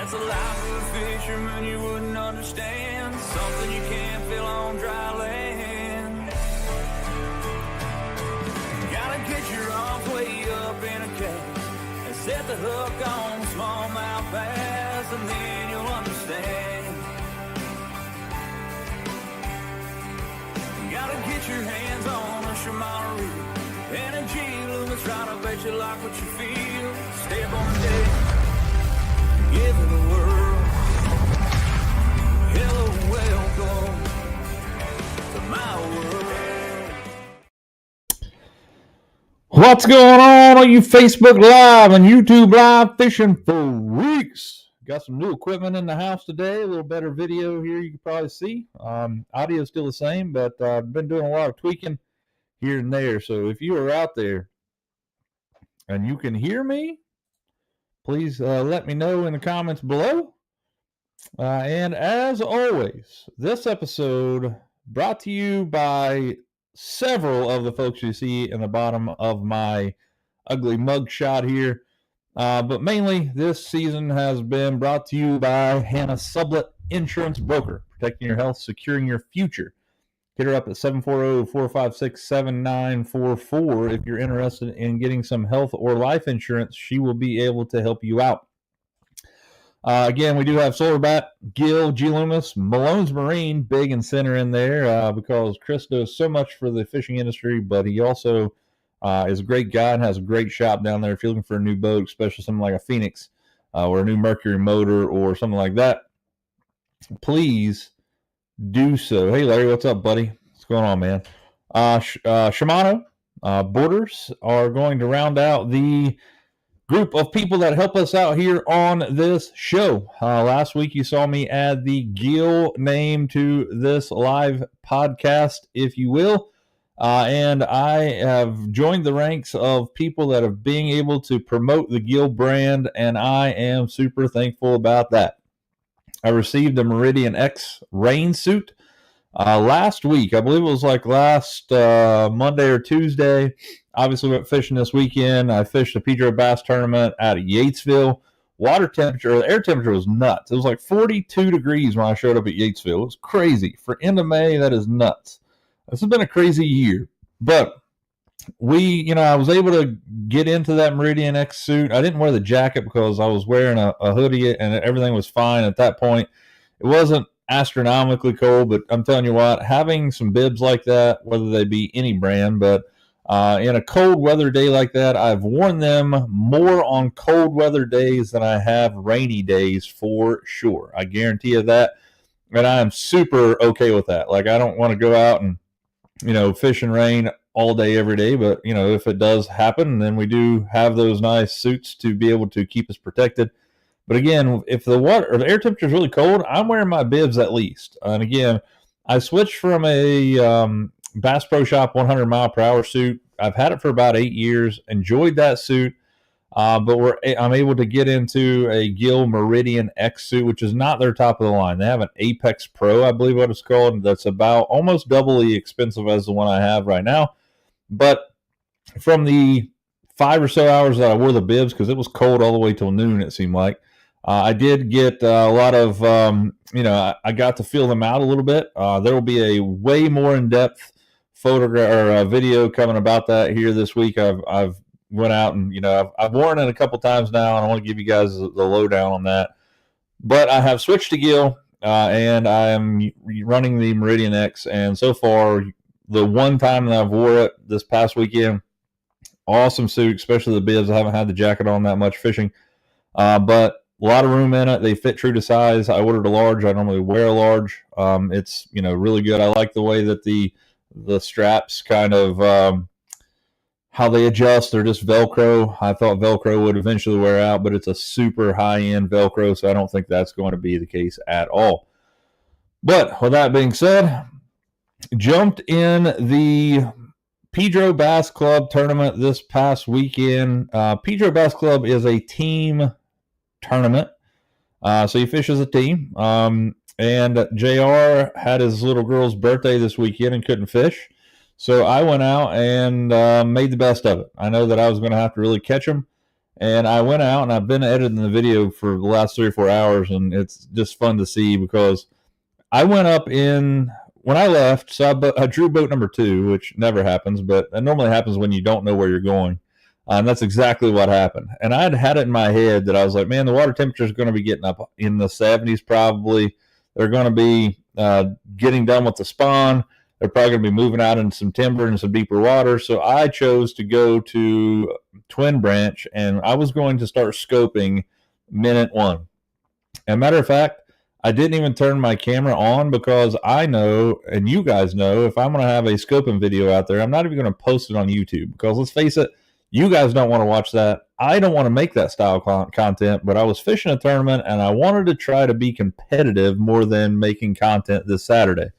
That's a life of a fisherman you wouldn't understand. Something you can't feel on dry land. Gotta get your arms way up in a cage and set the hook on smallmouth bass, and then you'll understand. Gotta get your hands on a Shimano reel and a G Loomis rod. I bet you like what you feel. Step on the deck, give it a whirl. Hello, welcome to my world. What's going on you Facebook Live and YouTube Live fishing freaks? Got some new equipment in the house today. A little better video here you can probably see. Audio is still the same, but I've been doing a lot of tweaking here and there. So if you are out there and you can hear me, please let me know in the comments below. And as always, this episode brought to you by several of the folks you see in the bottom of my ugly mug shot here. But mainly this season has been brought to you by Hannah Sublett Insurance Broker, protecting your health, securing your future. Hit her up at 740-456-7944 if you're interested in getting some health or life insurance. She will be able to help you out. Again, we do have Solarbat, Gill, G Loomis, Malone's Marine, big and center in there because Chris does so much for the fishing industry, but he also is a great guy and has a great shop down there. If you're looking for a new boat, especially something like a Phoenix or a new Mercury motor or something like that, please do so. Hey, Larry, what's up, buddy? What's going on, man? Shimano Borders are going to round out the group of people that help us out here on this show. Last week, you saw me add the Gill name to this live podcast, if you will. And I have joined the ranks of people that have been able to promote the Gill brand, and I am super thankful about that. I received a Meridian X rain suit last week. I believe it was like last Monday or Tuesday. Obviously went fishing this weekend. I fished a Pedro Bass tournament out of Yatesville. Water temperature, the air temperature was nuts. It was like 42 degrees when I showed up at Yatesville. It was crazy. For end of May, that is nuts. This has been a crazy year, but I was able to get into that Meridian X suit. I didn't wear the jacket because I was wearing a hoodie and everything was fine at that point. It wasn't astronomically cold, but I'm telling you what, having some bibs like that, whether they be any brand, but in a cold weather day like that, I've worn them more on cold weather days than I have rainy days for sure. I guarantee you that. And I am super okay with that. Like, I don't want to go out and fish and rain all day, every day. But, if it does happen, then we do have those nice suits to be able to keep us protected. But again, if the water or the air temperature is really cold, I'm wearing my bibs at least. And again, I switched from a Bass Pro Shop 100 mile per hour suit. I've had it for about 8 years, enjoyed that suit. But I'm able to get into a Gill Meridian X suit, which is not their top of the line. They have an Apex Pro, I believe what it's called. That's about almost doubly expensive as the one I have right now. But from the 5 or so hours that I wore the bibs, because it was cold all the way till noon, it seemed like, I did get a lot of, I got to feel them out a little bit. There will be a way more in-depth photograph or video coming about that here this week. I've went out and, I've worn it a couple times now, and I want to give you guys the lowdown on that. But I have switched to Gill, and I am running the Meridian X, and so far, the one time that I've wore it this past weekend, awesome suit, especially the bibs. I haven't had the jacket on that much fishing, but a lot of room in it. They fit true to size. I ordered a large. I normally wear a large. It's, really good. I like the way that the straps kind of, how they adjust. They're just Velcro. I thought Velcro would eventually wear out, but it's a super high-end Velcro, so I don't think that's going to be the case at all. But with that being said, jumped in the Pedro Bass Club tournament this past weekend. Pedro Bass Club is a team tournament, so you fish as a team. And JR had his little girl's birthday this weekend and couldn't fish. So I went out and made the best of it. I know that I was going to have to really catch him. And I went out and I've been editing the video for the last 3 or 4 hours, and it's just fun to see because I went up in when I left. So I drew boat number 2, which never happens, but it normally happens when you don't know where you're going. And that's exactly what happened. And I had it in my head that I was like, man, the water temperature is going to be getting up in the 70s probably. They're going to be getting done with the spawn. They're probably going to be moving out into some timber and some deeper water. So I chose to go to Twin Branch, and I was going to start scoping minute 1. And matter of fact, I didn't even turn my camera on because I know, and you guys know, if I'm going to have a scoping video out there, I'm not even going to post it on YouTube because let's face it, you guys don't want to watch that. I don't want to make that style content, but I was fishing a tournament and I wanted to try to be competitive more than making content this Saturday.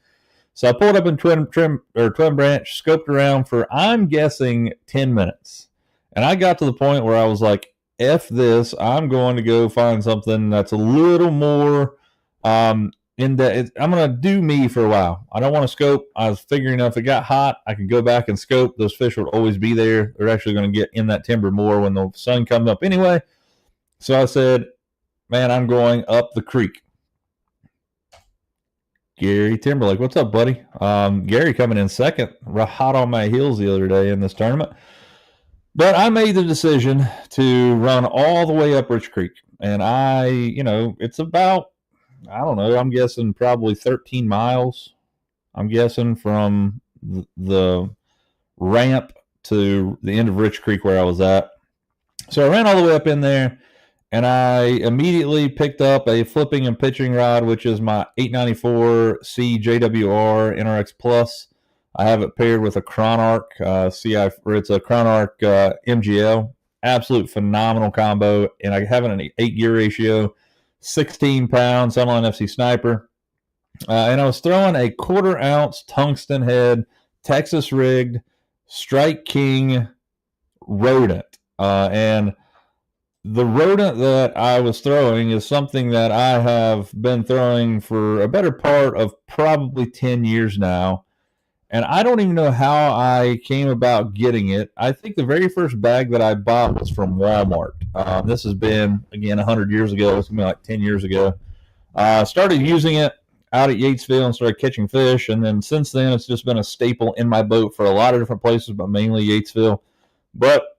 So I pulled up in Twin Branch, scoped around for, I'm guessing, 10 minutes. And I got to the point where I was like, F this, I'm going to go find something that's a little more I'm going to do me for a while. I don't want to scope. I was figuring if it got hot, I could go back and scope. Those fish will always be there. They're actually going to get in that timber more when the sun comes up anyway. So I said, man, I'm going up the creek. Gary Timberlake, what's up, buddy? Gary coming in second, hot on my heels the other day in this tournament. But I made the decision to run all the way up Rich Creek. And it's about, I don't know, I'm guessing probably 13 miles. I'm guessing from the ramp to the end of Rich Creek where I was at. So I ran all the way up in there, and I immediately picked up a flipping and pitching rod, which is my 894C JWR NRX Plus. I have it paired with a Chronarch it's a Chronarch MGL. Absolute phenomenal combo, and I have it in an 8-gear ratio. 16 pound Sunline FC Sniper. And I was throwing a 1/4 ounce tungsten head, Texas rigged, Strike King rodent. And the rodent that I was throwing is something that I have been throwing for a better part of probably 10 years now. And I don't even know how I came about getting it. I think the very first bag that I bought was from Walmart. This has been, again, 100 years ago. It's going to be like 10 years ago. I started using it out at Yatesville and started catching fish. And then since then, it's just been a staple in my boat for a lot of different places, but mainly Yatesville. But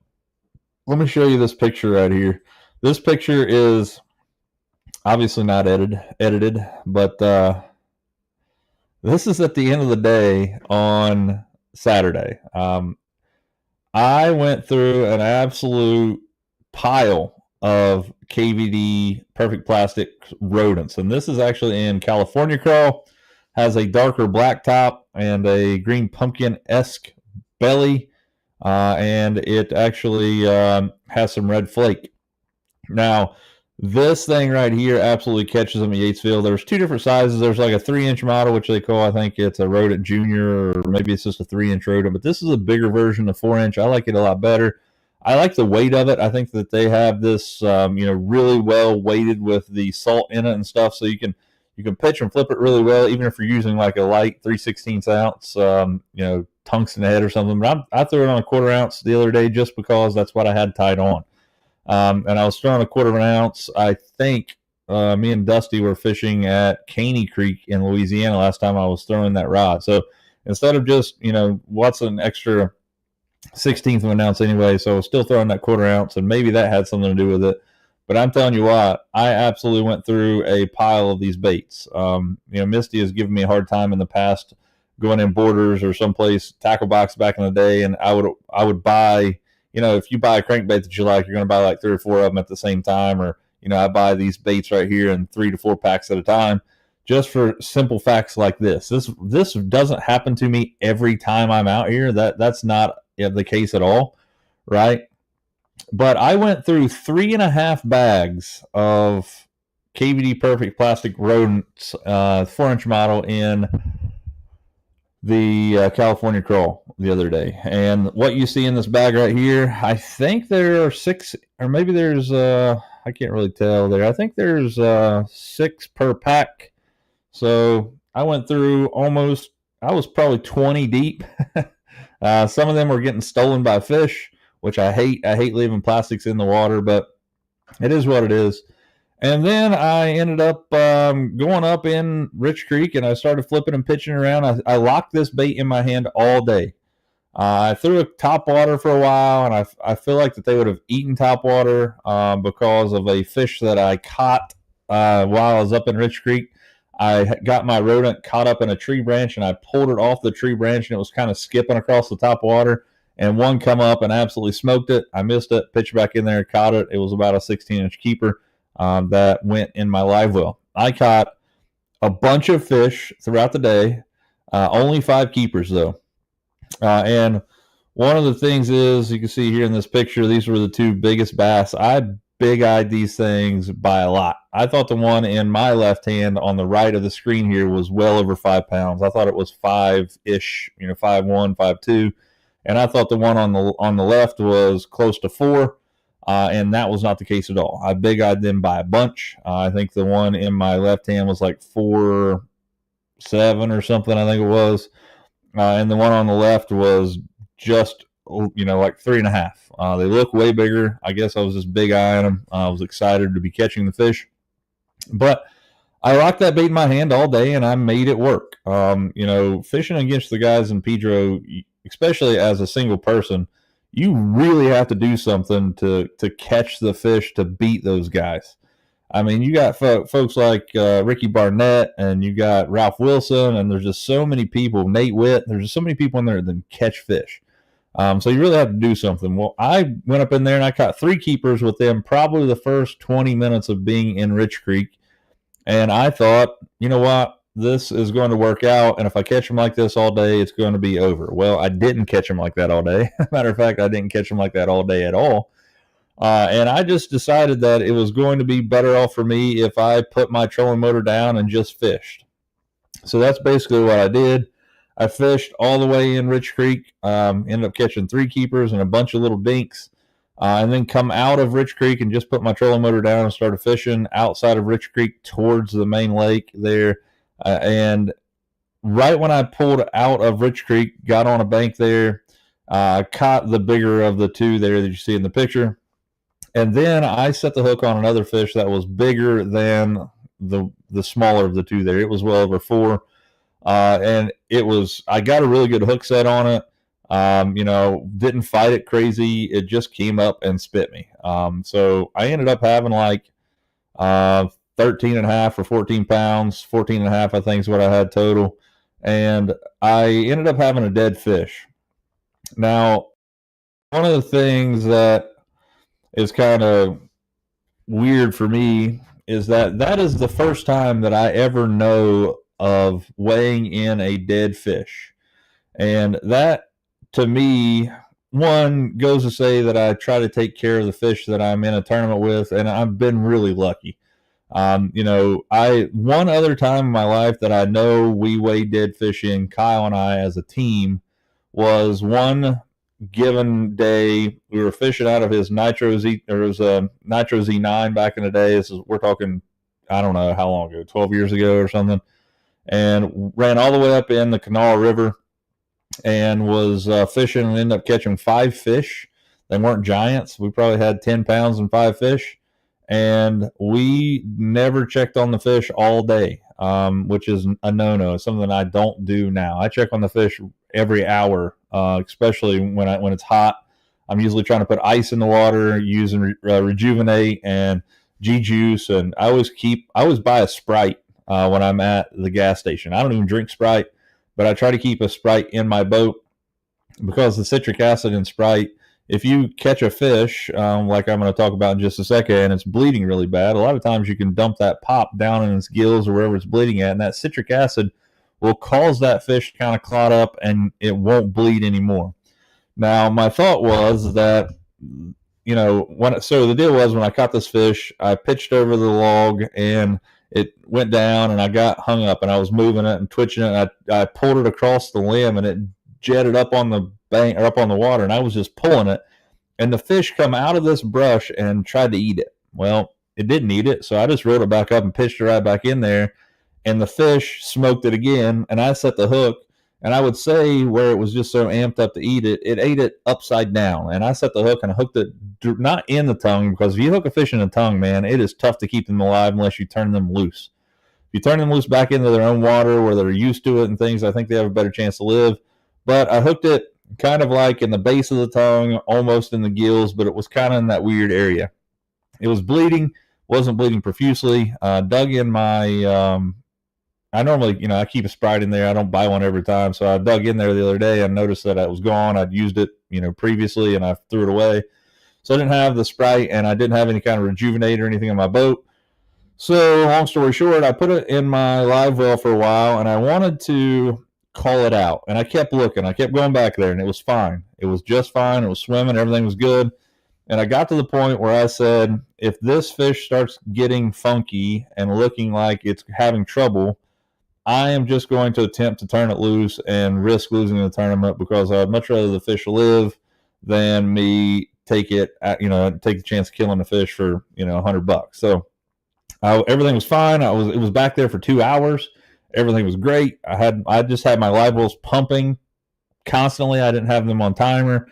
let me show you this picture right here. This picture is obviously not edited, but this is at the end of the day on Saturday. I went through an absolute pile of KVD Perfect Plastic rodents, and this is actually in California Crawl. Has a darker black top and a green pumpkin-esque belly, and it actually has some red flake. Now, this thing right here absolutely catches them at Yatesville. There's 2 different sizes. There's like a 3-inch model, which they call, I think it's a rodent junior, or maybe it's just a 3-inch rodent, but this is a bigger version of 4-inch. I like it a lot better. I like the weight of it. I think that they have this, really well weighted with the salt in it and stuff, so you can pitch and flip it really well, even if you're using like a light 3/16 ounce, tungsten head or something. But I threw it on a 1/4 ounce the other day just because that's what I had tied on. And I was throwing a 1/4 ounce. I think me and Dusty were fishing at Caney Creek in Louisiana last time I was throwing that rod. So instead of just, what's an extra 1/16 of an ounce anyway, so I was still throwing that 1/4 ounce, and maybe that had something to do with it. But I'm telling you what, I absolutely went through a pile of these baits. Misty has given me a hard time in the past going in Borders or someplace, Tackle Box back in the day, and I would buy, if you buy a crankbait that you like, you're going to buy like 3 or 4 of them at the same time. Or, I buy these baits right here in 3 to 4 packs at a time just for simple facts like this. This doesn't happen to me every time I'm out here. That's not the case at all, right? But I went through 3.5 bags of KVD Perfect Plastic rodents, 4-inch model in the California Crawl the other day. And what you see in this bag right here, I think there are 6, or maybe there's, I can't really tell there. I think there's 6 per pack. So I went through I was probably 20 deep. Some of them were getting stolen by fish. which I hate. I hate leaving plastics in the water, but it is what it is. And then I ended up going up in Rich Creek, and I started flipping and pitching around. I locked this bait in my hand all day. I threw a topwater for a while, and I feel like that they would have eaten topwater because of a fish that I caught while I was up in Rich Creek. I got my rodent caught up in a tree branch, and I pulled it off the tree branch, and it was kind of skipping across the top water. And one come up and absolutely smoked it. I missed it, pitched back in there, caught it. It was about a 16-inch keeper that went in my live well. I caught a bunch of fish throughout the day, only 5 keepers though. And one of the things is, you can see here in this picture, these were the 2 biggest bass. I big-eyed these things by a lot. I thought the one in my left hand on the right of the screen here was well over 5 pounds. I thought it was 5-ish, 5'1", 5'2". And I thought the one on the left was close to 4, and that was not the case at all. I big-eyed them by a bunch. I think the one in my left hand was like 4.7 or something, I think it was. And the one on the left was just, like 3.5. They look way bigger. I guess I was just big-eyeing them. I was excited to be catching the fish. But I locked that bait in my hand all day, and I made it work. Fishing against the guys in Pedro, especially as a single person, you really have to do something to catch the fish to beat those guys. I mean, you got folks like Ricky Barnett, and you got Ralph Wilson, and there's just so many people, Nate Witt, there's just so many people in there that catch fish. So you really have to do something. Well, I went up in there and I caught 3 keepers with them probably the first 20 minutes of being in Rich Creek. And I thought, you know what? This is going to work out, and if I catch them like this all day, it's going to be over. Well, I didn't catch them like that all day. Matter of fact, I didn't catch them like that all day at all. And I just decided that it was going to be better off for me if I put my trolling motor down and just fished. So that's basically what I did. I fished all the way in Rich Creek, ended up catching 3 keepers and a bunch of little dinks, and then come out of Rich Creek and just put my trolling motor down and started fishing outside of Rich Creek towards the main lake there. And right when I pulled out of Rich Creek, got on a bank there, caught the bigger of the 2 there that you see in the picture. And then I set the hook on another fish that was bigger than the smaller of the 2 there. It was well over 4. And I got a really good hook set on it. Didn't fight it crazy. It just came up and spit me. So I ended up having like 13.5 or 14 pounds, 14.5, I think is what I had total. And I ended up having a dead fish. Now, one of the things that is kind of weird for me is that is the first time that I ever know of weighing in a dead fish. And that, to me, one goes to say that I try to take care of the fish that I'm in a tournament with, and I've been really lucky. One other time in my life that I know we weighed dead fish in, Kyle and I as a team, was one given day. We were fishing out of his Nitro Z, or it was a Nitro Z9 back in the day. We're talking, I don't know how long ago, 12 years ago or something, and ran all the way up in the Kanawha River and was fishing and ended up catching 5 fish. They weren't giants. We probably had 10 pounds and 5 fish. And we never checked on the fish all day, which is a no-no. It's something I don't do now. I check on the fish every hour, especially when it's hot. I'm usually trying to put ice in the water, using Rejuvenate and G-Juice, and I always buy a Sprite when I'm at the gas station. I don't even drink Sprite, but I try to keep a Sprite in my boat because the citric acid in Sprite, if you catch a fish, like I'm going to talk about in just a second, and it's bleeding really bad, a lot of times you can dump that pop down in its gills or wherever it's bleeding at, and that citric acid will cause that fish to kind of clot up, and it won't bleed anymore. Now, my thought was that, so the deal was when I caught this fish, I pitched over the log, and it went down, and I got hung up, and I was moving it and twitching it, and I pulled it across the limb, and it jetted up on the bank or up on the water, and I was just pulling it, and the fish come out of this brush and tried to eat it. Well, it didn't eat it, so I just reeled it back up and pitched it right back in there, and the fish smoked it again, and I set the hook, And I would say where it was just so amped up to eat it, it ate it upside down. And I set the hook and I hooked it not in the tongue, because if you hook a fish in the tongue, man, it is tough to keep them alive unless you turn them loose. If you turn them loose back into their own water where they're used to it and things, I think they have a better chance to live. But I hooked it kind of like in the base of the tongue, almost in the gills, but it was kind of in that weird area. It was bleeding, wasn't bleeding profusely. Dug in my I normally, I keep a Sprite in there. I don't buy one every time. So I dug in there the other day and noticed that it was gone. I'd used it, previously, and I threw it away. So I didn't have the Sprite, and I didn't have any kind of Rejuvenate or anything on my boat. So long story short, I put it in my live well for a while, and I wanted to call it out. And I kept looking. I kept going back there, and it was fine. It was just fine. It was swimming. Everything was good. And I got to the point where I said, if this fish starts getting funky and looking like it's having trouble, I am just going to attempt to turn it loose and risk losing the tournament, because I'd much rather the fish live than me take it, take the chance of killing the fish for, $100. So everything was fine. It was back there for 2 hours. Everything was great. I just had my live wells pumping constantly. I didn't have them on timer.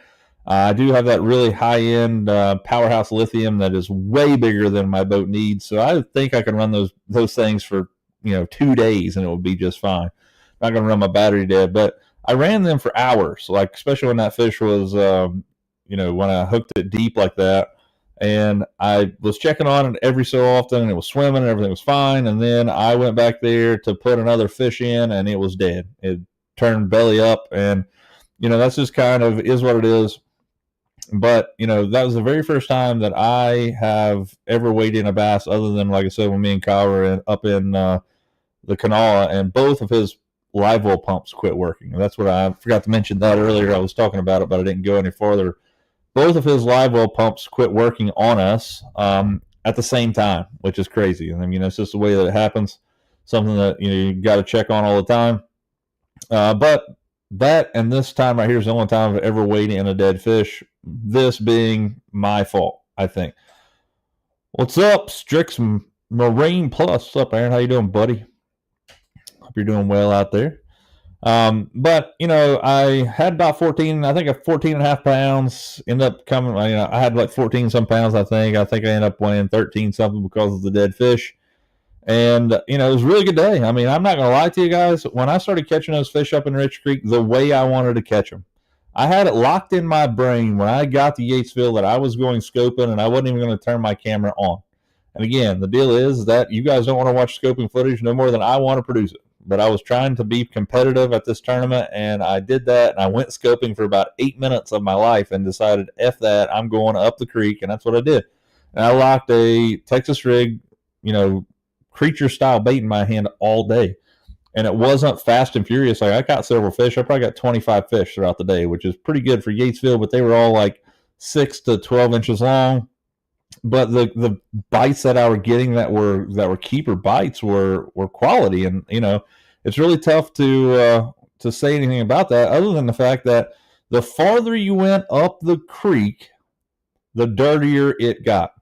I do have that really high-end Powerhouse lithium that is way bigger than my boat needs. So I think I can run those things for 2 days and it will be just fine. Not going to run my battery dead, but I ran them for hours, like especially when that fish was, when I hooked it deep like that. And I was checking on it every so often, and it was swimming and everything was fine. And then I went back there to put another fish in, and it was dead. It turned belly up, and, that's just kind of is what it is. But, that was the very first time that I have ever weighed in a bass, other than, like I said, when me and Kyle were up in the Kanawha, and both of his live well pumps quit working. And that's what I forgot to mention that earlier. I was talking about it, but I didn't go any farther. Both of his live well pumps quit working on us at the same time, which is crazy. And it's just the way that it happens. Something that you got to check on all the time. But that and this time right here is the only time I've ever weighed in a dead fish. This being my fault, I think. What's up, Strix Marine Plus? What's up, Aaron? How you doing, buddy? Hope you're doing well out there. But I had about 14 and a half pounds. Ended up coming, I had like 14 some pounds, I think. I ended up weighing 13 something because of the dead fish. And, it was a really good day. I'm not going to lie to you guys. When I started catching those fish up in Rich Creek, the way I wanted to catch them, I had it locked in my brain when I got to Yatesville that I was going scoping, and I wasn't even going to turn my camera on. And again, the deal is that you guys don't want to watch scoping footage no more than I want to produce it. But I was trying to be competitive at this tournament, and I did that, and I went scoping for about 8 minutes of my life and decided, F that, I'm going up the creek, and that's what I did. And I locked a Texas rig, creature-style bait in my hand all day. And it wasn't fast and furious. Like, I caught several fish. I probably got 25 fish throughout the day, which is pretty good for Yatesville, but they were all like 6 to 12 inches long. But the bites that I were getting that were keeper bites were quality. And, it's really tough to say anything about that other than the fact that the farther you went up the creek, the dirtier it got.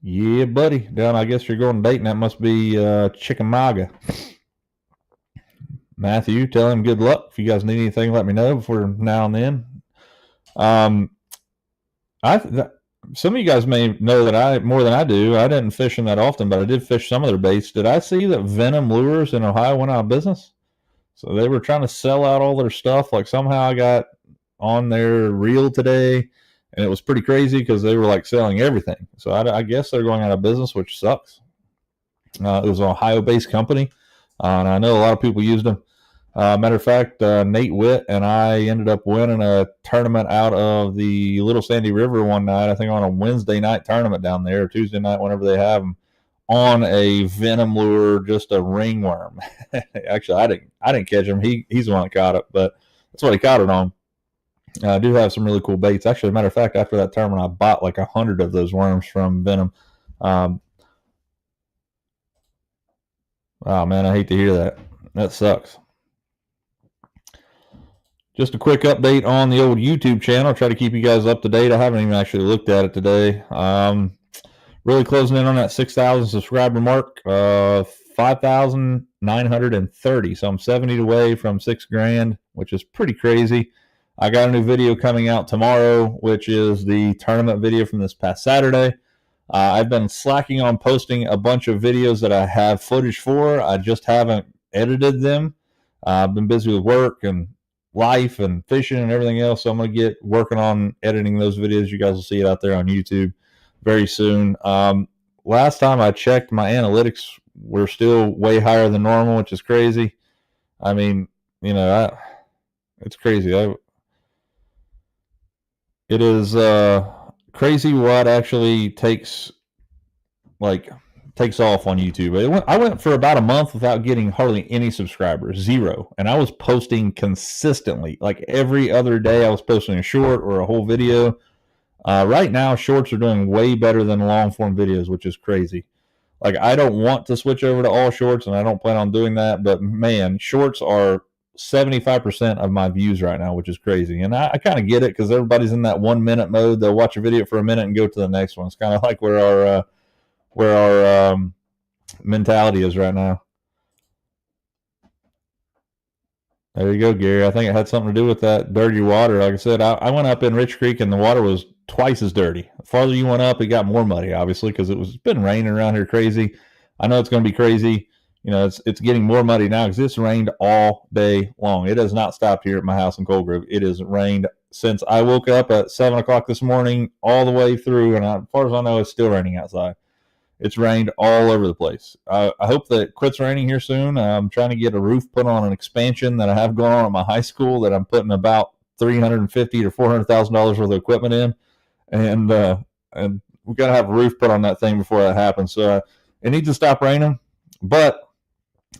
Yeah, buddy. Down, I guess you're going to Dayton. That must be Chickamauga. Matthew, tell him good luck. If you guys need anything, let me know before now and then. Some of you guys may know that more than I do. I didn't fish them that often, but I did fish some of their baits. Did I see that Venom Lures in Ohio went out of business? So they were trying to sell out all their stuff. Like, somehow I got on their reel today, and it was pretty crazy because they were like selling everything. So I guess they're going out of business, which sucks. It was an Ohio-based company, and I know a lot of people used them. Matter of fact, Nate Witt and I ended up winning a tournament out of the Little Sandy River one night, I think on a Wednesday night tournament down there, or Tuesday night, whenever they have them, on a Venom lure, just a ringworm. Actually, I didn't catch him. He's the one that caught it, but that's what he caught it on. I do have some really cool baits. Actually, as a matter of fact, after that tournament, I bought like 100 of those worms from Venom. Oh, man, I hate to hear that. That sucks. Just a quick update on the old YouTube channel. Try to keep you guys up to date. I haven't even actually looked at it today. Really closing in on that 6,000 subscriber mark. $5,930. So I'm 70 away from $6,000, which is pretty crazy. I got a new video coming out tomorrow, which is the tournament video from this past Saturday. I've been slacking on posting a bunch of videos that I have footage for. I just haven't edited them. I've been busy with work and life and fishing and everything else. So I'm going to get working on editing those videos. You guys will see it out there on YouTube very soon. Last time I checked, my analytics were still way higher than normal, which is crazy. I mean, it's crazy. It is crazy what actually takes off on YouTube. I went for about a month without getting hardly any subscribers, 0. And I was posting consistently. Like every other day I was posting a short or a whole video. Right now, shorts are doing way better than long form videos, which is crazy. Like I don't want to switch over to all shorts, and I don't plan on doing that. But man, shorts are 75% of my views right now, which is crazy. And I kind of get it because everybody's in that 1 minute mode. They'll watch a video for a minute and go to the next one. It's kind of like where our mentality is right now. There you go, Gary. I think it had something to do with that dirty water. Like I said, I went up in Rich Creek and the water was twice as dirty. The farther you went up, it got more muddy, obviously, because it's been raining around here crazy. I know it's going to be crazy. It's getting more muddy now because it's rained all day long. It has not stopped here at my house in Cold Grove. It has rained since I woke up at 7 o'clock this morning all the way through, and as far as I know, it's still raining outside. It's rained all over the place. I hope that it quits raining here soon. I'm trying to get a roof put on an expansion that I have going on at my high school that I'm putting about $350,000 to $400,000 worth of equipment in, and we got to have a roof put on that thing before that happens. So it needs to stop raining. But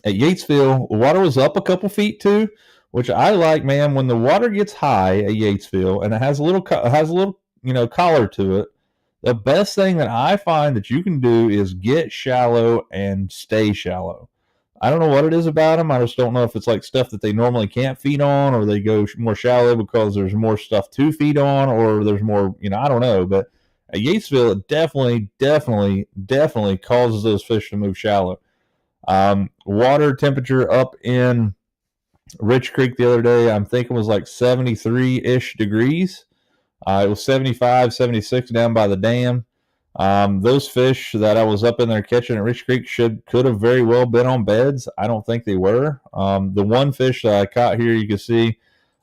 at Yatesville, the water was up a couple feet too, which I like, man. When the water gets high at Yatesville and it has a little collar to it, the best thing that I find that you can do is get shallow and stay shallow. I don't know what it is about them. I just don't know if it's like stuff that they normally can't feed on, or they go more shallow because there's more stuff to feed on, or there's more, I don't know. But at Yatesville, it definitely causes those fish to move shallow. Water temperature up in Rich Creek the other day, I'm thinking was like 73-ish degrees. It was 75, 76 down by the dam. Those fish that I was up in there catching at Rich Creek could have very well been on beds. I don't think they were. The one fish that I caught here, you can see,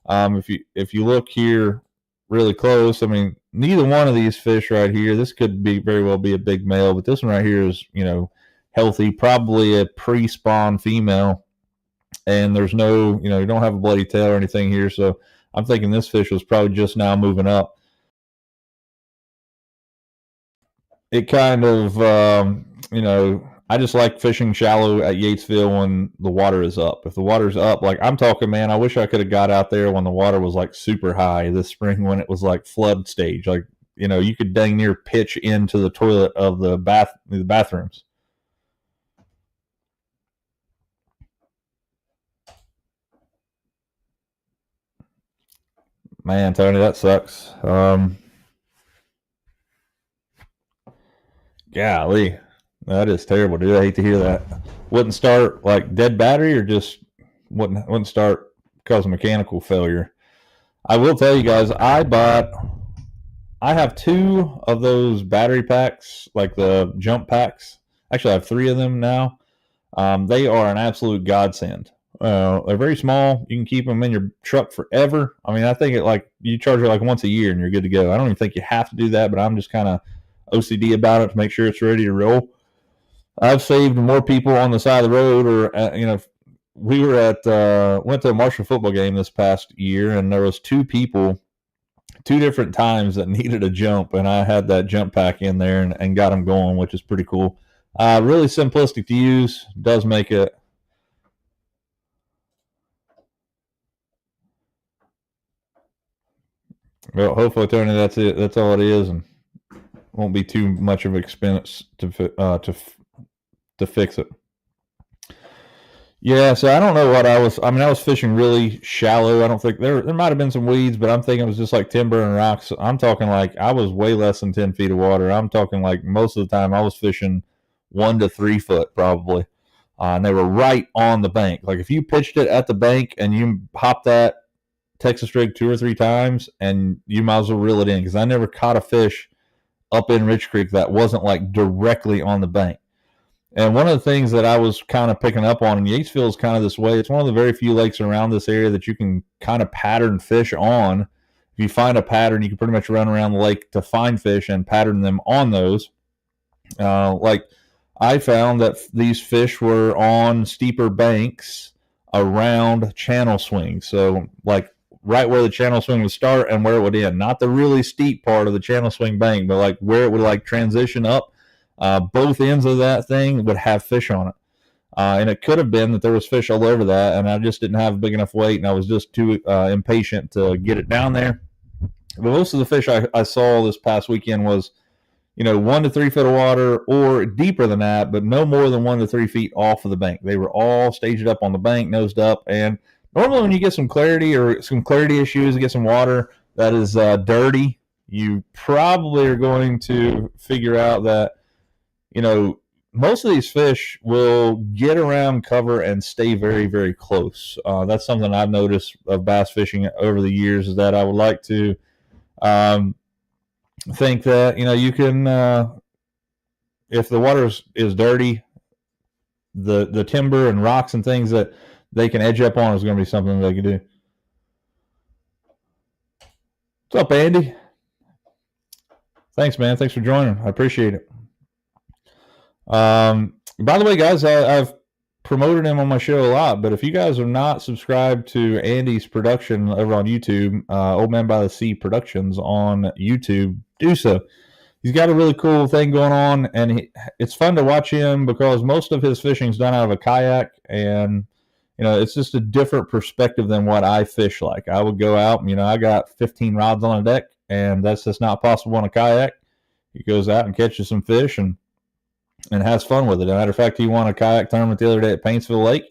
if you look here really close, I mean, neither one of these fish right here, this could very well be a big male, but this one right here is, healthy, probably a pre-spawn female, and there's no, you don't have a bloody tail or anything here, so I'm thinking this fish was probably just now moving up. It kind of, I just like fishing shallow at Yatesville when the water is up. If the water's up, like I'm talking, man, I wish I could have got out there when the water was like super high this spring when it was like flood stage. Like, you could dang near pitch into the toilet of the bathrooms. Man, Tony, that sucks. Golly, that is terrible, dude. I hate to hear that. Wouldn't start like dead battery, or just wouldn't start because of mechanical failure. I will tell you guys, I have 2 of those battery packs, like the jump packs. Actually, I have 3 of them now. They are an absolute godsend. They're very small. You can keep them in your truck forever. I mean, I think you charge it like once a year and you're good to go. I don't even think you have to do that, but I'm just kind of OCD about it to make sure it's ready to roll. I've saved more people on the side of the road, or we were went to a Marshall football game this past year, and there was 2 people, 2 different times that needed a jump, and I had that jump pack in there and got them going, which is pretty cool. Really simplistic to use, does make it. Well, hopefully, Tony, that's it. That's all it is, and won't be too much of an expense to fix it. Yeah, so I don't know what I was fishing really shallow. I don't think there might have been some weeds, but I'm thinking it was just like timber and rocks. I'm talking like I was way less than 10 feet of water. I'm talking like most of the time I was fishing 1 to 3 foot probably. and they were right on the bank. Like if you pitched it at the bank and you hopped that Texas rig 2 or 3 times, and you might as well reel it in, because I never caught a fish up in Rich Creek that wasn't like directly on the bank. And one of the things that I was kind of picking up on, and Yatesville is kind of this way, it's one of the very few lakes around this area that you can kind of pattern fish on. If you find a pattern, you can pretty much run around the lake to find fish and pattern them on those. Like I found that these fish were on steeper banks around channel swings. So like right where the channel swing would start and where it would end. Not the really steep part of the channel swing bank, but like where it would like transition up. Both ends of that thing would have fish on it. And it could have been that there was fish all over that, and I just didn't have a big enough weight, and I was just too impatient to get it down there. But most of the fish I saw this past weekend was, 1 to 3 foot of water or deeper than that, but no more than 1 to 3 feet off of the bank. They were all staged up on the bank, nosed up. And normally when you get some clarity or some clarity issues, get some water that is dirty, you probably are going to figure out that, most of these fish will get around cover and stay very, very close. That's something I've noticed of bass fishing over the years, is that I would like to think that, you can, if the water is dirty, the timber and rocks and things that they can edge up on is going to be something they can do. What's up, Andy? Thanks, man. Thanks for joining. I appreciate it. By the way, guys, I've promoted him on my show a lot, but if you guys are not subscribed to Andy's production over on YouTube, Old Man by the Sea Productions on YouTube, do so. He's got a really cool thing going on, and it's fun to watch him because most of his fishing is done out of a kayak, and it's just a different perspective than what I fish like. I would go out, I got 15 rods on a deck, and that's just not possible on a kayak. He goes out and catches some fish and has fun with it. As a matter of fact, he won a kayak tournament the other day at Paintsville Lake.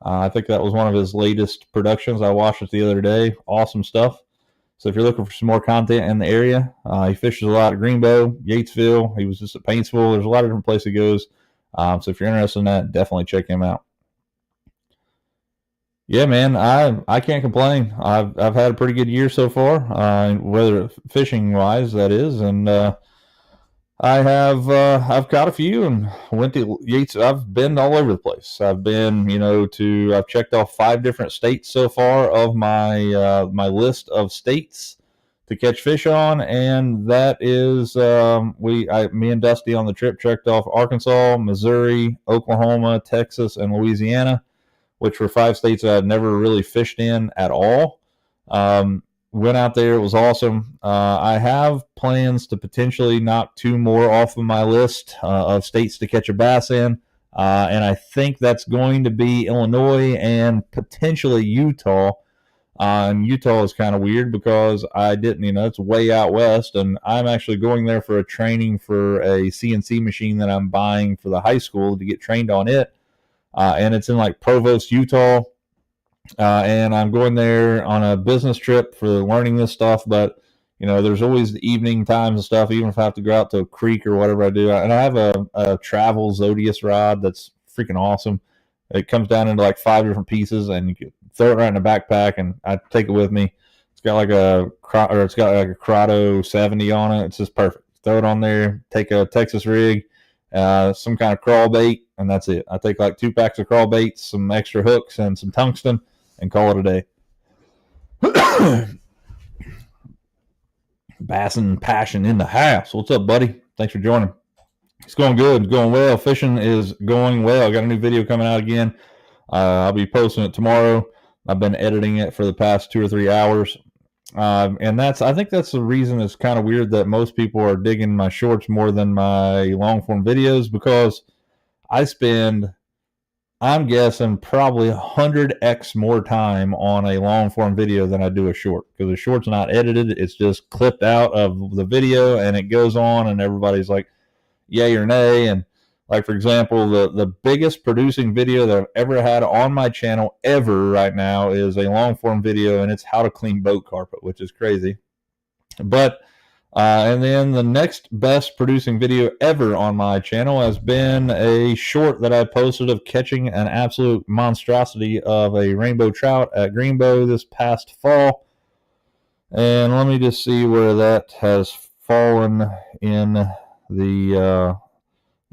I think that was one of his latest productions. I watched it the other day. Awesome stuff. So if you're looking for some more content in the area, he fishes a lot at Greenbow, Yatesville. He was just at Paintsville. There's a lot of different places he goes. So if you're interested in that, definitely check him out. Yeah, man, I can't complain. I've had a pretty good year so far, whether fishing wise, that is, and I've caught a few and went to Yates. I've been all over the place. I've been, I've checked off 5 different states so far of my my list of states to catch fish on, and that is me and Dusty on the trip checked off Arkansas, Missouri, Oklahoma, Texas, and Louisiana, which were 5 states that I'd never really fished in at all. Went out there. It was awesome. I have plans to potentially knock 2 more off of my list of states to catch a bass in. And I think that's going to be Illinois and potentially Utah. And Utah is kind of weird because I didn't, it's way out west. And I'm actually going there for a training for a CNC machine that I'm buying for the high school to get trained on it. And it's in like Provost, Utah. And I'm going there on a business trip for learning this stuff, but there's always the evening times and stuff, even if I have to go out to a creek or whatever I do. And I have a travel Zodius rod that's freaking awesome. It comes down into like 5 different pieces, and you can throw it right in a backpack, and I take it with me. It's got like a Crotto 70 on it. It's just perfect. Throw it on there, take a Texas rig, some kind of crawl bait, and that's it. I take like 2 packs of crawl baits, some extra hooks, and some tungsten, and call it a day. Bass and Passion in the house. What's up, buddy? Thanks for joining. It's going good. It's going well. Fishing is going well. I got a new video coming out again. I'll be posting it tomorrow. I've been editing it for the past 2 or 3 hours. And I think that's the reason it's kind of weird that most people are digging my shorts more than my long form videos, because I spend, I'm guessing, probably 100x more time on a long form video than I do a short, because the short's not edited. It's just clipped out of the video and it goes on and everybody's like yay or nay. And like, for example, the biggest producing video that I've ever had on my channel ever right now is a long form video, and it's how to clean boat carpet, which is crazy. But And then the next best producing video ever on my channel has been a short that I posted of catching an absolute monstrosity of a rainbow trout at Greenbow this past fall. And let me just see where that has fallen in the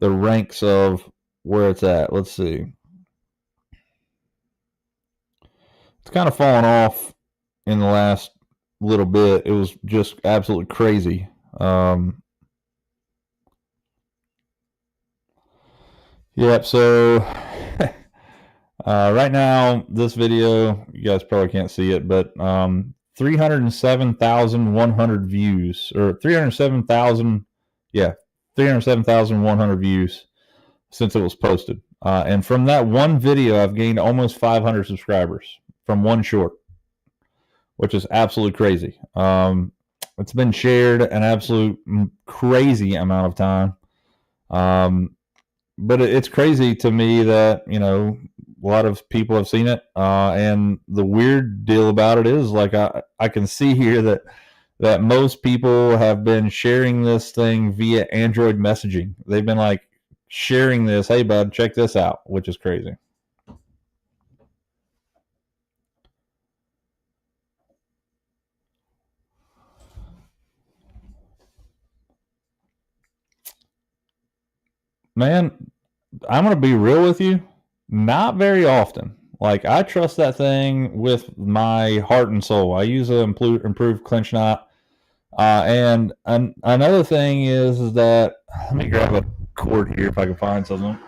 ranks of where it's at. Let's see. It's kind of fallen off in the last little bit. It was just absolutely crazy. Yep. So right now, this video, you guys probably can't see it, but 307,100 views, or 307,000, yeah, 307,100 views since it was posted. And from that one video, I've gained almost 500 subscribers from one short, which is absolutely crazy. It's been shared an absolute crazy amount of time. But it's crazy to me that, you know, a lot of people have seen it. And the weird deal about it is, like, I can see here that most people have been sharing this thing via Android messaging. They've been like sharing this, hey bud, check this out, which is crazy. Man, I'm going to be real with you. Not very often. Like, I trust that thing with my heart and soul. I use an improved clinch knot. And another thing is that, let me grab a cord here if I can find something.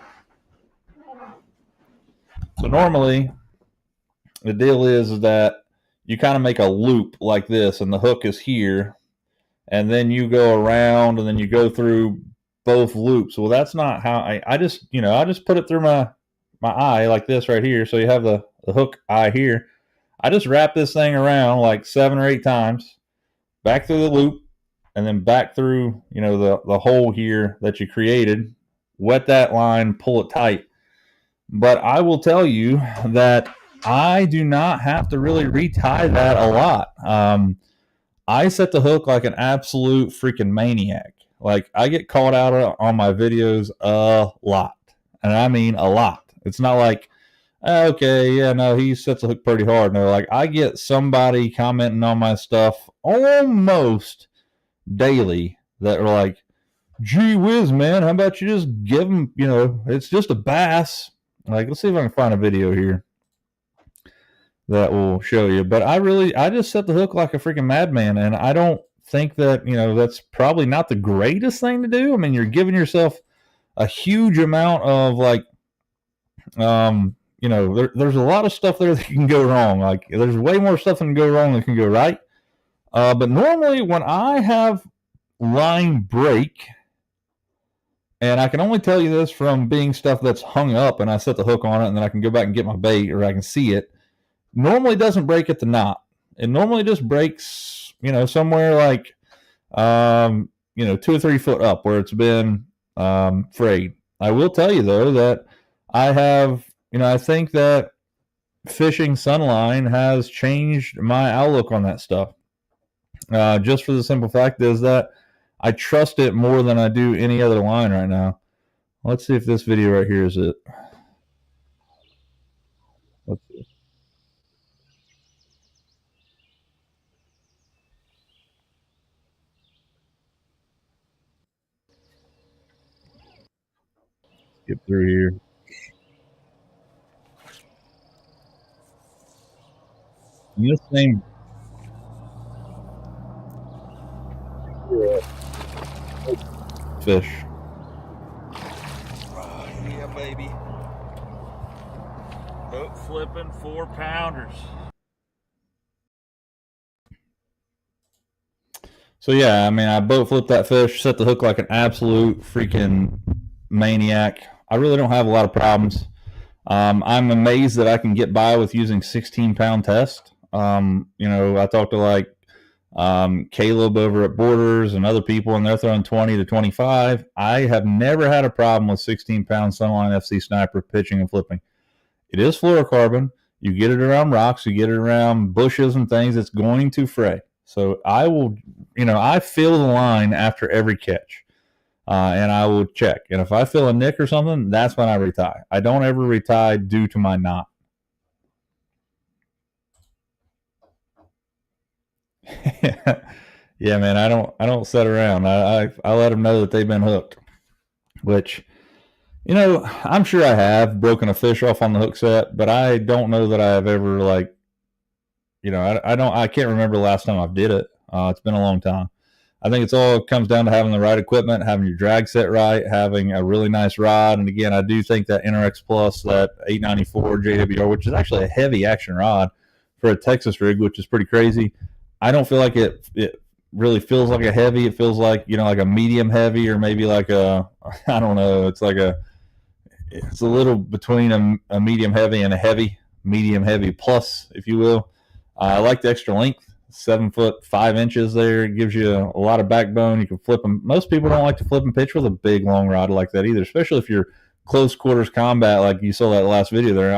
So normally, the deal is that you kind of make a loop like this, and the hook is here, and then you go around, and then you go through both loops. Well, that's not how I just, you know, I just put it through my eye like this right here. So you have the hook eye here. I just wrap this thing around like 7 or 8 times, back through the loop, and then back through, you know, the hole here that you created, wet that line, pull it tight. But I will tell you that I do not have to really retie that a lot. I set the hook like an absolute freaking maniac. Like, I get called out on my videos a lot, and I mean a lot. It's not like, okay, yeah, no, he sets the hook pretty hard. No, like, I get somebody commenting on my stuff almost daily that are like, gee whiz, man, how about you just give him, you know, it's just a bass. Like, let's see if I can find a video here that will show you. But I just set the hook like a freaking madman, and I don't think that, you know, that's probably not the greatest thing to do. I mean, you're giving yourself a huge amount of, like, you know, there's a lot of stuff there that can go wrong. Like, there's way more stuff that can go wrong than can go right. But normally when I have line break, and I can only tell you this from being stuff that's hung up and I set the hook on it and then I can go back and get my bait, or I can see it, normally doesn't break at the knot. It normally just breaks, you know, somewhere like, you know, 2 or 3 foot up where it's been frayed. I will tell you, though, that I have, you know, I think that fishing Sunline has changed my outlook on that stuff. Just for the simple fact is that I trust it more than I do any other line right now. Let's see if this video right here is it. Let's see. Skip through here. You know, same. Fish. Yeah, baby. Boat flipping 4-pounders. So yeah, I mean, I boat flipped that fish, set the hook like an absolute freaking maniac. I really don't have a lot of problems. I'm amazed that I can get by with using 16-pound test. You know, I talked to like Caleb over at Borders and other people, and they're throwing 20 to 25. I have never had a problem with 16-pound Sunline FC Sniper pitching and flipping. It is fluorocarbon. You get it around rocks, you get it around bushes and things, it's going to fray. So I will, I feel the line after every catch. And I will check. And if I feel a nick or something, that's when I retie. I don't ever retie due to my knot. Yeah, man, I don't sit around. I let them know that they've been hooked, which, I'm sure I have broken a fish off on the hook set, but I don't know that I have ever I can't remember the last time I did it. It's been a long time. I think it comes down to having the right equipment, having your drag set right, having a really nice rod. And again, I do think that Interex Plus, that 894 JWR, which is actually a heavy action rod for a Texas rig, which is pretty crazy. I don't feel like it really feels like a heavy. It feels like, like a medium heavy, or maybe like I don't know. It's a little between a medium heavy and a heavy, medium heavy plus, if you will. I like the extra length. 7 foot 5 inches there. It gives you a lot of backbone. You can flip them. Most people don't like to flip and pitch with a big long rod like that either, especially if you're close quarters combat, like you saw that last video there.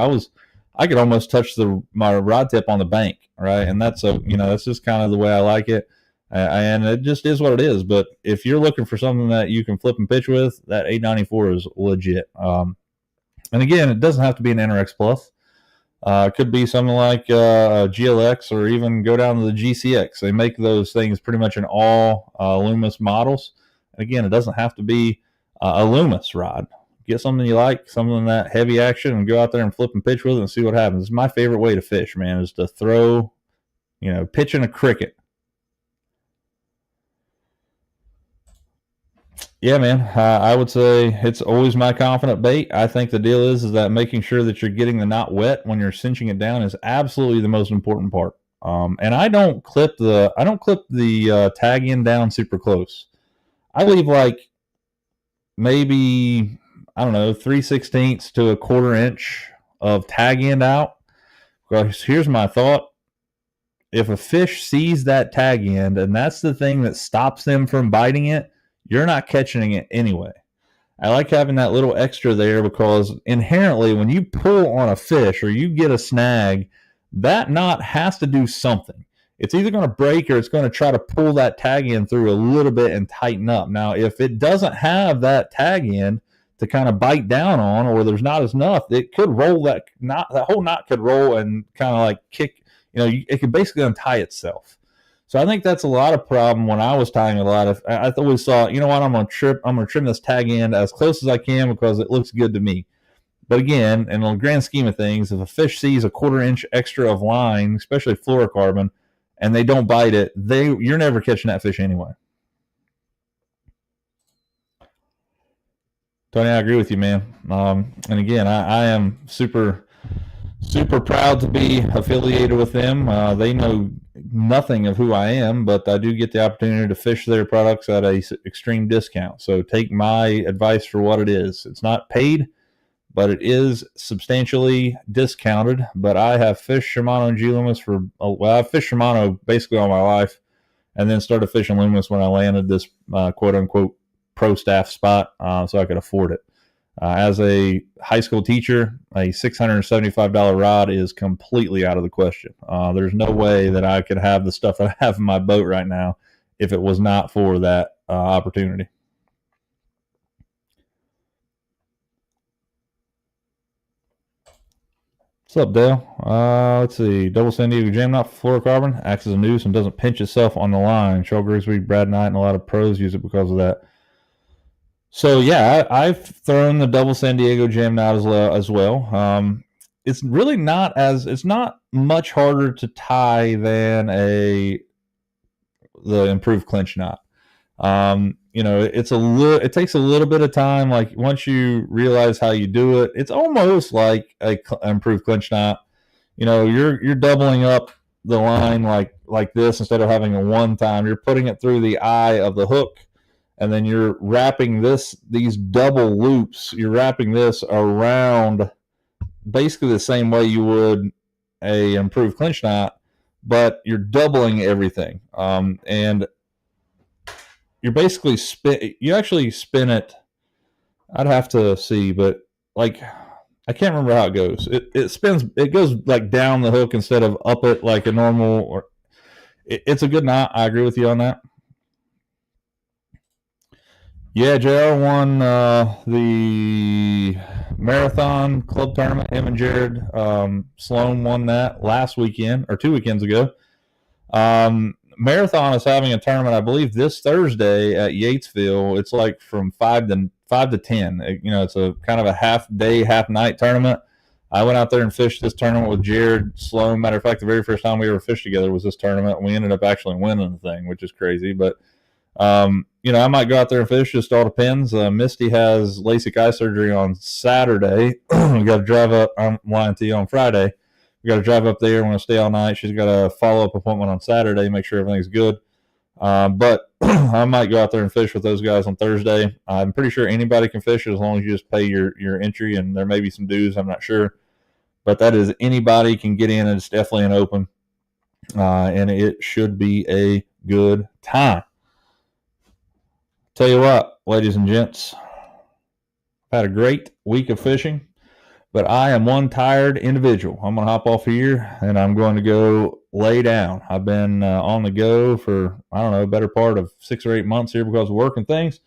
I could almost touch my rod tip on the bank, right? And that's that's just kind of the way I like it. And it just is what it is. But if you're looking for something that you can flip and pitch with, that 894 is legit. And again, it doesn't have to be an Interex Plus. It could be something like a GLX, or even go down to the GCX. They make those things pretty much in all Loomis models. And again, it doesn't have to be a Loomis rod. Get something you like, something that heavy action, and go out there and flip and pitch with it and see what happens. It's my favorite way to fish, man, is to throw, pitching a cricket. Yeah, man, I would say it's always my confident bait. I think the deal is that making sure that you're getting the knot wet when you're cinching it down is absolutely the most important part. And I don't clip the tag end down super close. I leave like maybe, I don't know, 3/16 to 1/4 inch of tag end out. Because here's my thought. If a fish sees that tag end, and that's the thing that stops them from biting it, you're not catching it anyway. I like having that little extra there, because inherently when you pull on a fish or you get a snag, that knot has to do something. It's either going to break, or it's going to try to pull that tag end through a little bit and tighten up. Now, if it doesn't have that tag end to kind of bite down on, or there's not enough, it could roll that knot. That whole knot could roll and kind of like kick, it could basically untie itself. So I think that's a lot of problem when I was tying a lot of. I always thought, I'm going to trim this tag end as close as I can because it looks good to me. But again, in the grand scheme of things, if a fish sees a 1/4 inch extra of line, especially fluorocarbon, and they don't bite it, you're never catching that fish anyway. Tony, I agree with you, man. And again, I am super proud to be affiliated with them. They know nothing of who I am, but I do get the opportunity to fish their products at a extreme discount. So take my advice for what it is. It's not paid, but it is substantially discounted. But I have fished Shimano and G Loomis I've fished Shimano basically all my life, and then started fishing Loomis when I landed this quote unquote pro staff spot, so I could afford it. As a high school teacher, a $675 rod is completely out of the question. There's no way that I could have the stuff that I have in my boat right now if it was not for that opportunity. What's up, Dale? Let's see. Double San Diego jam knot fluorocarbon acts as a noose and doesn't pinch itself on the line. Charles Grigsby, Brad Knight, and a lot of pros use it because of that. So yeah, I've thrown the double San Diego jam knot as well. It's really it's not much harder to tie than the improved clinch knot. It takes a little bit of time. Like once you realize how you do it, it's almost like a improved clinch knot. You're doubling up the line like this instead of having a one time. You're putting it through the eye of the hook. And then you're wrapping these double loops, you're wrapping this around basically the same way you would a improved clinch knot, but you're doubling everything. And you're basically you actually spin it. I'd have to see, but like, I can't remember how it goes. It goes like down the hook instead of up it like a normal, or it's a good night. I agree with you on that. Yeah, JR won the marathon club tournament. Him and Jared Sloan won that last weekend or 2 weekends ago. Marathon is having a tournament, I believe, this Thursday at Yatesville. It's like from 5 to 10. It's a kind of a half day, half night tournament. I went out there and fished this tournament with Jared Sloan. Matter of fact, the very first time we ever fished together was this tournament. We ended up actually winning the thing, which is crazy. But I might go out there and fish. Just all depends. Misty has LASIK eye surgery on Saturday. We got to drive up. I'm lying to you on Friday. We got to drive up there. We're going to stay all night. She's got a follow-up appointment on Saturday, make sure everything's good. But I might go out there and fish with those guys on Thursday. I'm pretty sure anybody can fish as long as you just pay your entry, and there may be some dues. I'm not sure. But that is anybody can get in, and it's definitely an open. And it should be a good time. Tell you what, ladies and gents, I've had a great week of fishing, but I am one tired individual. I'm going to hop off here, and I'm going to go lay down. I've been on the go for, a better part of 6 or 8 months here because of work and things.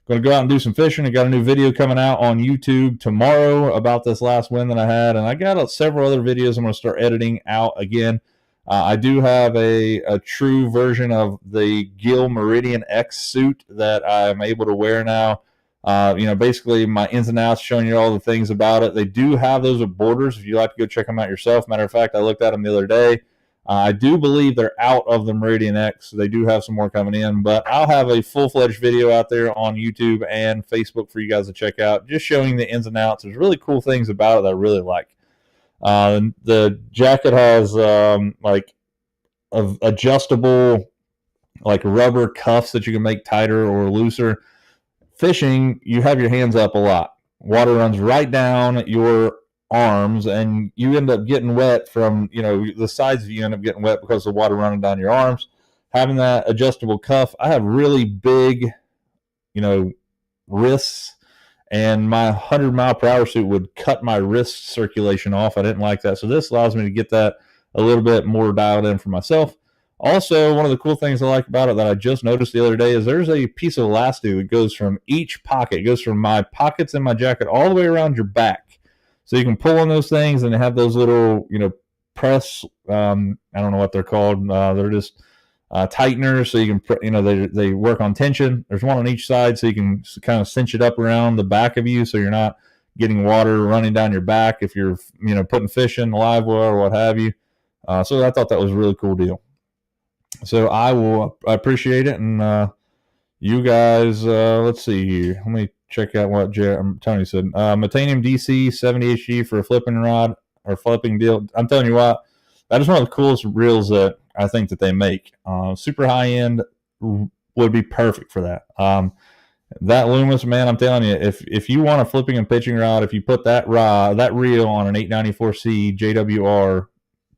Going to go out and do some fishing. I got a new video coming out on YouTube tomorrow about this last win that I had, and I got several other videos I'm going to start editing out again. I do have a true version of the Gill Meridian X suit that I'm able to wear now. Basically my ins and outs, showing you all the things about it. They do have those with borders if you'd like to go check them out yourself. Matter of fact, I looked at them the other day. I do believe they're out of the Meridian X. They do have some more coming in, but I'll have a full-fledged video out there on YouTube and Facebook for you guys to check out, just showing the ins and outs. There's really cool things about it that I really like. The jacket has adjustable rubber cuffs that you can make tighter or looser. Fishing, you have your hands up a lot. Water runs right down your arms, and you end up getting wet from the sides of you end up getting wet because of the water running down your arms. Having that adjustable cuff, I have really big wrists. And my 100-mile-per-hour suit would cut my wrist circulation off. I didn't like that. So this allows me to get that a little bit more dialed in for myself. Also, one of the cool things I like about it that I just noticed the other day is there's a piece of elastic that goes from each pocket. It goes from my pockets in my jacket all the way around your back. So you can pull on those things and they have those little, press, I don't know what they're called. They're just tighteners, so you can, they work on tension. There's one on each side, so you can kind of cinch it up around the back of you, so you're not getting water running down your back if you're, putting fish in the live well or what have you. So I thought that was a really cool deal. So I appreciate it, and you guys, let's see here. Let me check out what Tony said. Metanium DC 70 HG for a flipping rod or flipping deal. I'm telling you what, that is one of the coolest reels that I think that they make. Super high end would be perfect for that. That Loomis, man, I'm telling you, if you want a flipping and pitching rod, if you put that reel on an 894C JWR,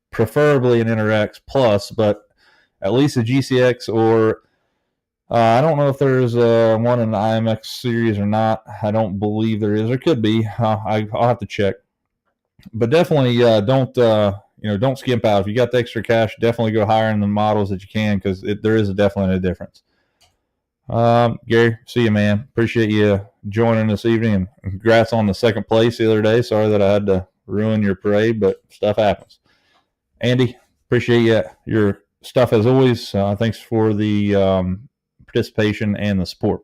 preferably an InterX Plus, but at least a GCX or I don't know if there's one in the IMX series or not. I don't believe there is. There could be. I'll have to check. But definitely don't skimp out. If you got the extra cash, definitely go higher in the models that you can, because there is definitely a difference. Gary, see you, man. Appreciate you joining this evening, and congrats on the second place the other day. Sorry that I had to ruin your parade, but stuff happens. Andy, appreciate your stuff as always. Thanks for the participation and the support.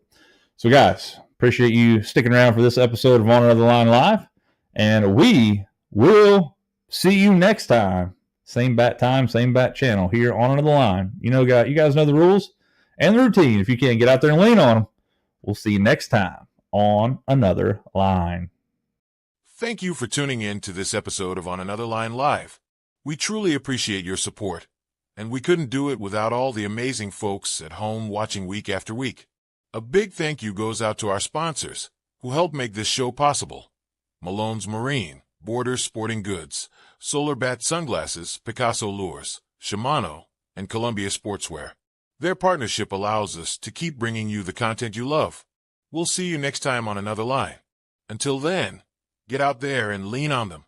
So, guys, appreciate you sticking around for this episode of On Another Line Live, and we will see you next time. Same bat time, same bat channel here on Another Line. You guys know the rules and the routine. If you can't get out there and lean on them, we'll see you next time on Another Line. Thank you for tuning in to this episode of On Another Line Live. We truly appreciate your support, and we couldn't do it without all the amazing folks at home watching week after week. A big thank you goes out to our sponsors, who help make this show possible. Malone's Marine, Borders Sporting Goods, Solar Bat Sunglasses, Picasso Lures, Shimano, and Columbia Sportswear. Their partnership allows us to keep bringing you the content you love. We'll see you next time on Another Line. Until then, get out there and lean on them.